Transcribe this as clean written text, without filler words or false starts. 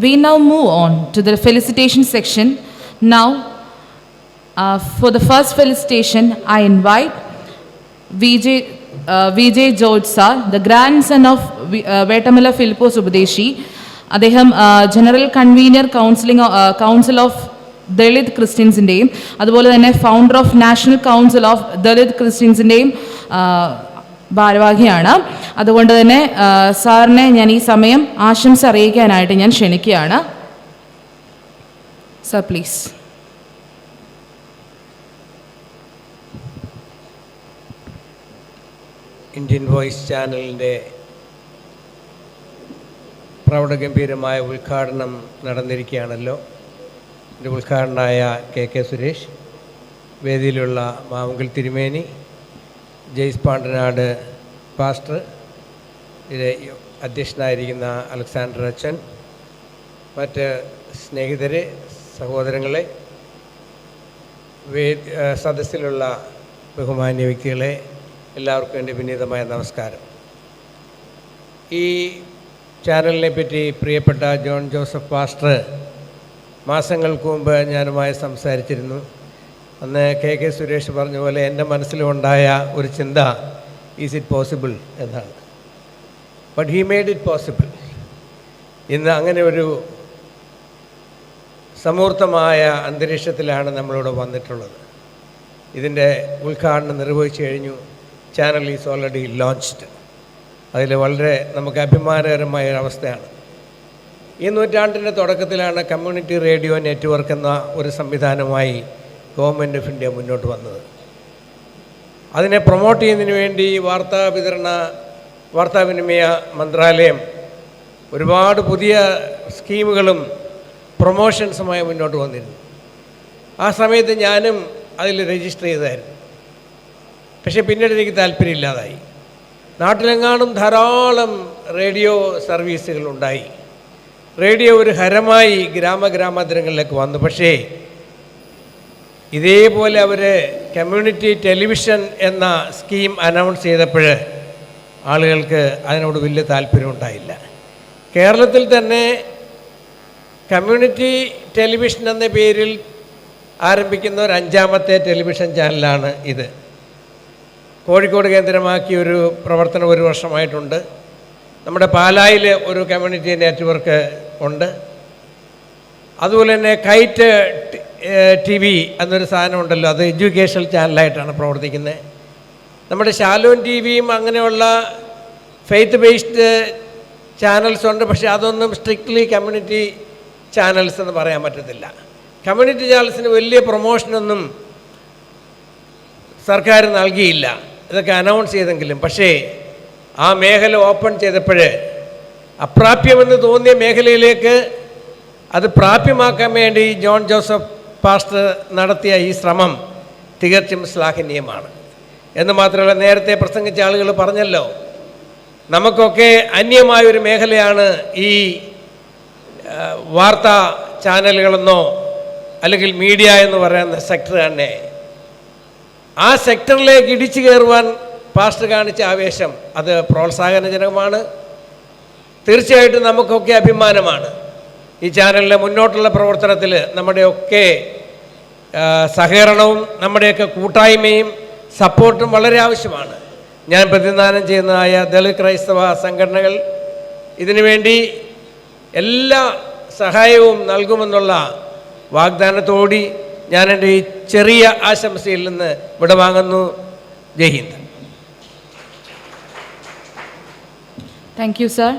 We now move on to the felicitation section. Now, for the first felicitation, I invite VJ George sir, the grandson of Vetamala Philippos Upadeshi. അദ്ദേഹം general convener council of Dalit ക്രിസ്ത്യൻസിൻ്റെയും അതുപോലെ തന്നെ founder of national council of Dalit ക്രിസ്ത്യൻസിൻ്റെയും ഭാരവാഹിയാണ്. അതുകൊണ്ട് തന്നെ സാറിനെ ഞാൻ ഈ സമയം ആശംസ അറിയിക്കാനായിട്ട് ഞാൻ ക്ഷണിക്കുകയാണ്. Sir please. ഇന്ത്യൻ വോയിസ് ചാനലിൻ്റെ പ്രൗഢഗംഭീരമായ ഉദ്ഘാടനം നടന്നിരിക്കുകയാണല്ലോ. എൻ്റെ ഉദ്ഘാടകനായ കെ സുരേഷ്, വേദിയിലുള്ള മാവുങ്കൽ തിരുമേനി, ജെയ്സ് പാണ്ടനാട് പാസ്റ്റർ, ഇതിലെ അധ്യക്ഷനായിരിക്കുന്ന അലക്സാണ്ടർ അച്ഛൻ, മറ്റ് സ്നേഹിതരെ, സഹോദരങ്ങളെ, സദസ്സിലുള്ള ബഹുമാന്യ വ്യക്തികളെ, എല്ലാവർക്കും എൻ്റെ വിനീതമായ നമസ്കാരം. ഈ ചാനലിനെ പറ്റി പ്രിയപ്പെട്ട ജോൺ ജോസഫ് പാസ്റ്റർ മാസങ്ങൾക്ക് മുമ്പ് ഞാനുമായി സംസാരിച്ചിരുന്നു. അന്ന് കെ സുരേഷ് പറഞ്ഞ പോലെ എൻ്റെ മനസ്സിലുണ്ടായ ഒരു ചിന്ത, ഈസ് ഇറ്റ് പോസിബിൾ എന്നാണ്. But he made it possible. ഇന്ന് അങ്ങനെ ഒരു സമൂർത്തമായ അന്തരീക്ഷത്തിലാണ് നമ്മളിവിടെ വന്നിട്ടുള്ളത്. ഇതിൻ്റെ ഉദ്ഘാടനം നിർവഹിച്ചു കഴിഞ്ഞു. Channel is already launched. അതിൽ വളരെ നമുക്ക് അഭിമാനകരമായ ഒരവസ്ഥയാണ്. ഈ നൂറ്റാണ്ടിൻ്റെ തുടക്കത്തിലാണ് കമ്മ്യൂണിറ്റി റേഡിയോ നെറ്റ്വർക്ക് എന്ന ഒരു സംവിധാനമായി ഗവൺമെൻറ് ഓഫ് ഇന്ത്യ മുന്നോട്ട് വന്നത്. അതിനെ പ്രൊമോട്ട് ചെയ്യുന്നതിന് വേണ്ടി വാർത്താവിനിമയ മന്ത്രാലയം ഒരുപാട് പുതിയ സ്കീമുകളും പ്രൊമോഷൻസുമായി മുന്നോട്ട് വന്നിരുന്നു. ആ സമയത്ത് ഞാനും അതിൽ രജിസ്റ്റർ ചെയ്തായിരുന്നു. പക്ഷേ പിന്നീട് എനിക്ക് താല്പര്യമില്ലാതായി. നാട്ടിലെങ്ങാനും ധാരാളം റേഡിയോ സർവീസുകളുണ്ടായി. റേഡിയോ ഒരു ഹരമായി ഗ്രാമാന്തരങ്ങളിലേക്ക് വന്നു. പക്ഷേ ഇതേപോലെ അവർ കമ്മ്യൂണിറ്റി ടെലിവിഷൻ എന്ന സ്കീം അനൗൺസ് ചെയ്തപ്പോൾ ആളുകൾക്ക് അതിനോട് വലിയ താല്പര്യമുണ്ടായില്ല. കേരളത്തിൽ തന്നെ കമ്മ്യൂണിറ്റി ടെലിവിഷൻ എന്ന പേരിൽ ആരംഭിക്കുന്ന ഒരു 5ാമത്തെ ടെലിവിഷൻ ചാനലാണ് ഇത്. കോഴിക്കോട് കേന്ദ്രമാക്കി ഒരു പ്രവർത്തനം 1 വർഷമായിട്ടുണ്ട്. നമ്മുടെ പാലായിൽ ഒരു കമ്മ്യൂണിറ്റി നെറ്റ്വർക്ക് ഉണ്ട്. അതുപോലെ തന്നെ കൈറ്റ് TV എന്നൊരു സാധനം ഉണ്ടല്ലോ, അത് എഡ്യൂക്കേഷണൽ ചാനലായിട്ടാണ് പ്രവർത്തിക്കുന്നത്. നമ്മുടെ ശാലോൻ TVയും അങ്ങനെയുള്ള ഫെയ്ത്ത് ബേസ്ഡ് ചാനൽസ് ഉണ്ട്. പക്ഷേ അതൊന്നും സ്ട്രിക്ട്ലി കമ്മ്യൂണിറ്റി ചാനൽസ് എന്ന് പറയാൻ പറ്റത്തില്ല. കമ്മ്യൂണിറ്റി ചാനൽസിന് വലിയ പ്രൊമോഷനൊന്നും സർക്കാർ നൽകിയില്ല. ഇതൊക്കെ അനൗൺസ് ചെയ്തെങ്കിലും. പക്ഷേ ആ മേഖല ഓപ്പൺ ചെയ്തപ്പോൾ അപ്രാപ്യമെന്ന് തോന്നിയ മേഖലയിലേക്ക് അത് പ്രാപ്യമാക്കാൻ വേണ്ടി ജോൺ ജോസഫ് പാസ്റ്റർ നടത്തിയ ഈ ശ്രമം തികച്ചും ശ്ലാഘനീയമാണ്. എന്ന് മാത്രമല്ല, നേരത്തെ പ്രസംഗിച്ച ആളുകൾ പറഞ്ഞല്ലോ, നമുക്കൊക്കെ അന്യമായൊരു മേഖലയാണ് ഈ വാർത്താ ചാനലുകളെന്നോ അല്ലെങ്കിൽ മീഡിയ എന്ന് പറയുന്ന സെക്ടർ തന്നെ. ആ സെക്ടറിലേക്ക് ഇടിച്ചു കയറുവാൻ പാസ്റ്റർ കാണിച്ച ആവേശം അത് പ്രോത്സാഹനജനകമാണ്. തീർച്ചയായിട്ടും നമുക്കൊക്കെ അഭിമാനമാണ്. ഈ ചാനലിൻ്റെ മുന്നോട്ടുള്ള പ്രവർത്തനത്തിൽ നമ്മുടെയൊക്കെ സഹകരണവും നമ്മുടെയൊക്കെ കൂട്ടായ്മയും സപ്പോർട്ടും വളരെ ആവശ്യമാണ്. ഞാൻ പ്രതിനിധാനം ചെയ്യുന്നതായ ദളിത് ക്രൈസ്തവ സംഘടനകൾ ഇതിനുവേണ്ടി എല്ലാ സഹായവും നൽകുമെന്നുള്ള വാഗ്ദാനത്തോടി ഞാൻ എൻ്റെ ഈ ചെറിയ ആശംസയിൽ നിന്ന് വിടവാങ്ങുന്നു. Jai Hind. Thank you sir.